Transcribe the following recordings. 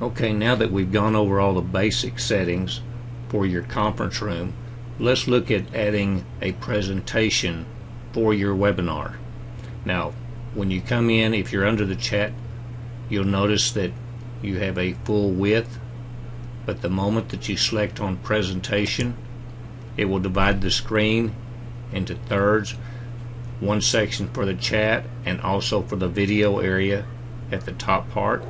Okay, now that we've gone over all the basic settings for your conference room, let's look at adding a presentation for your webinar. Now, when you come in, if you're under the chat, you'll notice that you have a full width, but the moment that you select on presentation, it will divide the screen into thirds, one section for the chat and also for the video area at the top part.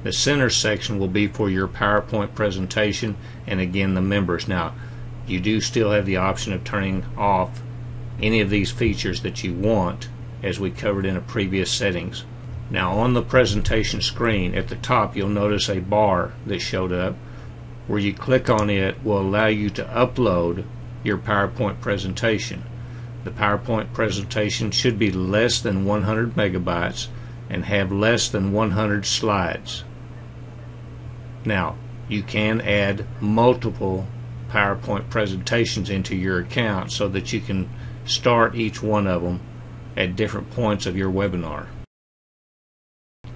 The center section will be for your PowerPoint presentation and again the members. Now, you do still have the option of turning off any of these features that you want, as we covered in a previous settings. Now, on the presentation screen at the top, you'll notice a bar that showed up. Where you click on it will allow you to upload your PowerPoint presentation. The PowerPoint presentation should be less than 100 megabytes and have less than 100 slides. Now, you can add multiple PowerPoint presentations into your account so that you can start each one of them at different points of your webinar.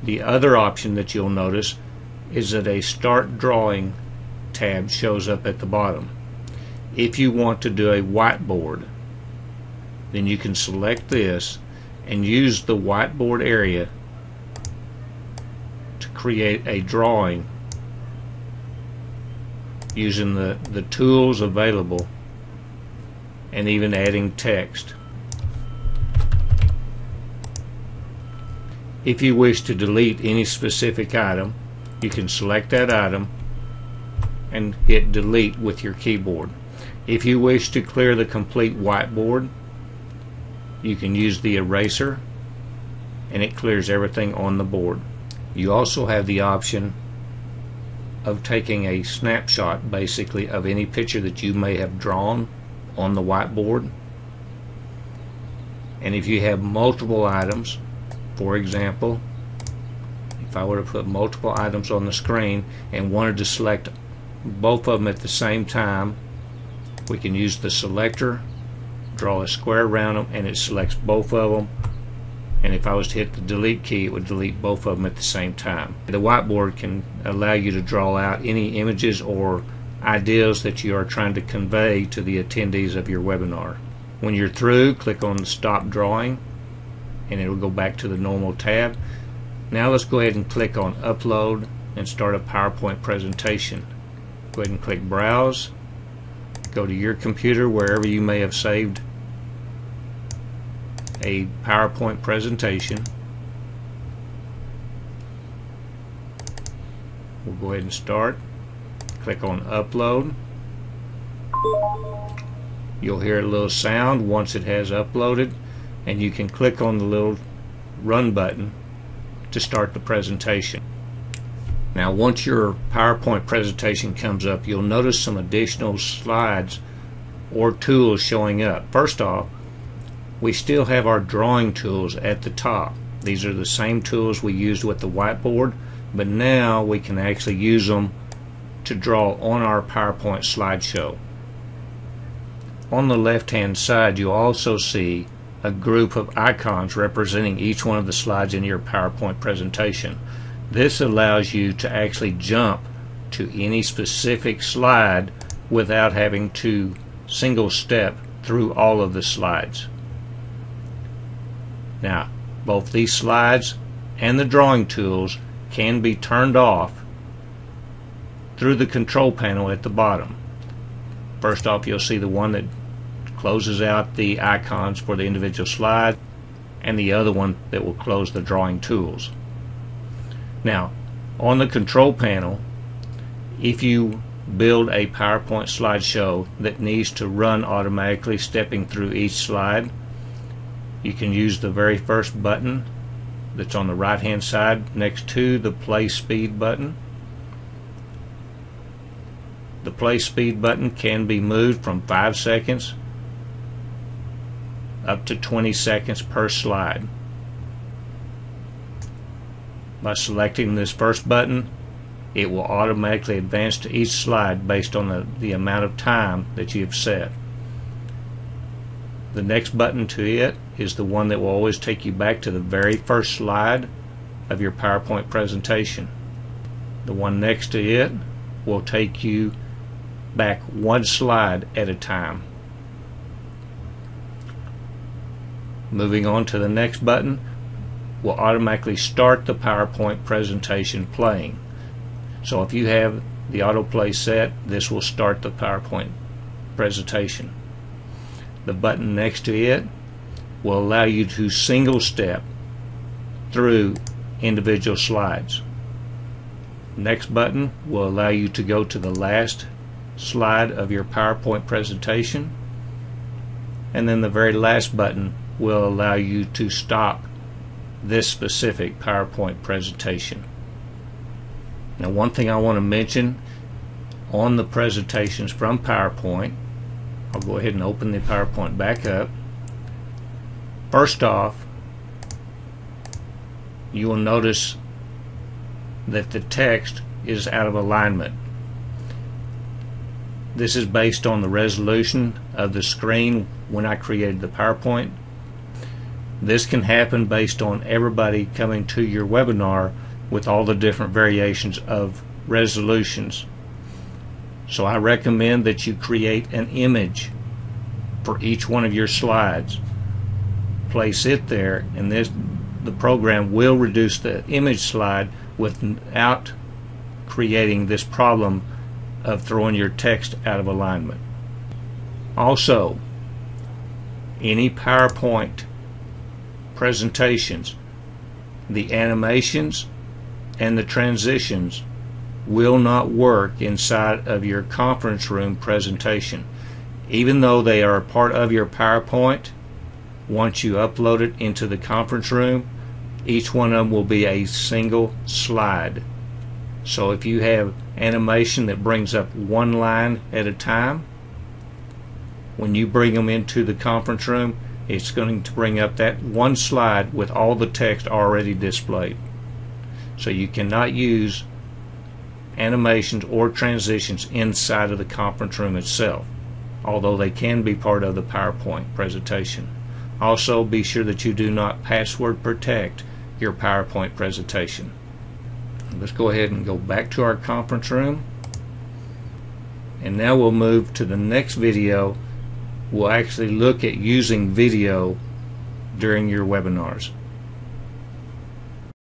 The other option that you'll notice is that a Start Drawing tab shows up at the bottom. If you want to do a whiteboard, then you can select this and use the whiteboard area to create a drawing using the tools available and even adding text. If you wish to delete any specific item, you can select that item and hit delete with your keyboard. If you wish to clear the complete whiteboard, you can use the eraser and it clears everything on the board. You also have the option of taking a snapshot basically of any picture that you may have drawn on the whiteboard. And if you have multiple items, for example, if I were to put multiple items on the screen and wanted to select both of them at the same time, we can use the selector, draw a square around them, and it selects both of them. And if I was to hit the delete key, it would delete both of them at the same time. The whiteboard can allow you to draw out any images or ideas that you are trying to convey to the attendees of your webinar. When you're through, click on Stop Drawing and it will go back to the normal tab. Now let's go ahead and click on Upload and start a PowerPoint presentation. Go ahead and click Browse. Go to your computer wherever you may have saved a PowerPoint presentation. We'll go ahead and start. Click on Upload. You'll hear a little sound once it has uploaded, and you can click on the little Run button to start the presentation. Now, once your PowerPoint presentation comes up, you'll notice some additional slides or tools showing up. First off, we still have our drawing tools at the top. These are the same tools we used with the whiteboard, but now we can actually use them to draw on our PowerPoint slideshow. On the left hand side, you'll also see a group of icons representing each one of the slides in your PowerPoint presentation. This allows you to actually jump to any specific slide without having to single step through all of the slides. Now, both these slides and the drawing tools can be turned off through the control panel at the bottom. First off, you'll see the one that closes out the icons for the individual slide and the other one that will close the drawing tools. Now, on the control panel, if you build a PowerPoint slideshow that needs to run automatically stepping through each slide, you can use the very first button that's on the right hand side next to the Play Speed button. The Play Speed button can be moved from 5 seconds up to 20 seconds per slide. By selecting this first button, it will automatically advance to each slide based on the amount of time that you have set. The next button to it is the one that will always take you back to the very first slide of your PowerPoint presentation. The one next to it will take you back one slide at a time. Moving on to the next button will automatically start the PowerPoint presentation playing. So if you have the autoplay set, this will start the PowerPoint presentation. The button next to it will allow you to single step through individual slides. Next button will allow you to go to the last slide of your PowerPoint presentation, and then the very last button will allow you to stop this specific PowerPoint presentation. Now, one thing I want to mention on the presentations from PowerPoint, I'll go ahead and open the PowerPoint back up. First off, you will notice that the text is out of alignment. This is based on the resolution of the screen when I created the PowerPoint. This can happen based on everybody coming to your webinar with all the different variations of resolutions. So I recommend that you create an image for each one of your slides. Place it there, and the program will reduce the image slide without creating this problem of throwing your text out of alignment. Also, any PowerPoint presentations, the animations and the transitions will not work inside of your conference room presentation. Even though they are a part of your PowerPoint, once you upload it into the conference room, each one of them will be a single slide. So if you have animation that brings up one line at a time, when you bring them into the conference room, it's going to bring up that one slide with all the text already displayed. So you cannot use animations or transitions inside of the conference room itself, although they can be part of the PowerPoint presentation. Also, be sure that you do not password protect your PowerPoint presentation. Let's go ahead and go back to our conference room, and now we'll move to the next video. We'll actually look at using video during your webinars.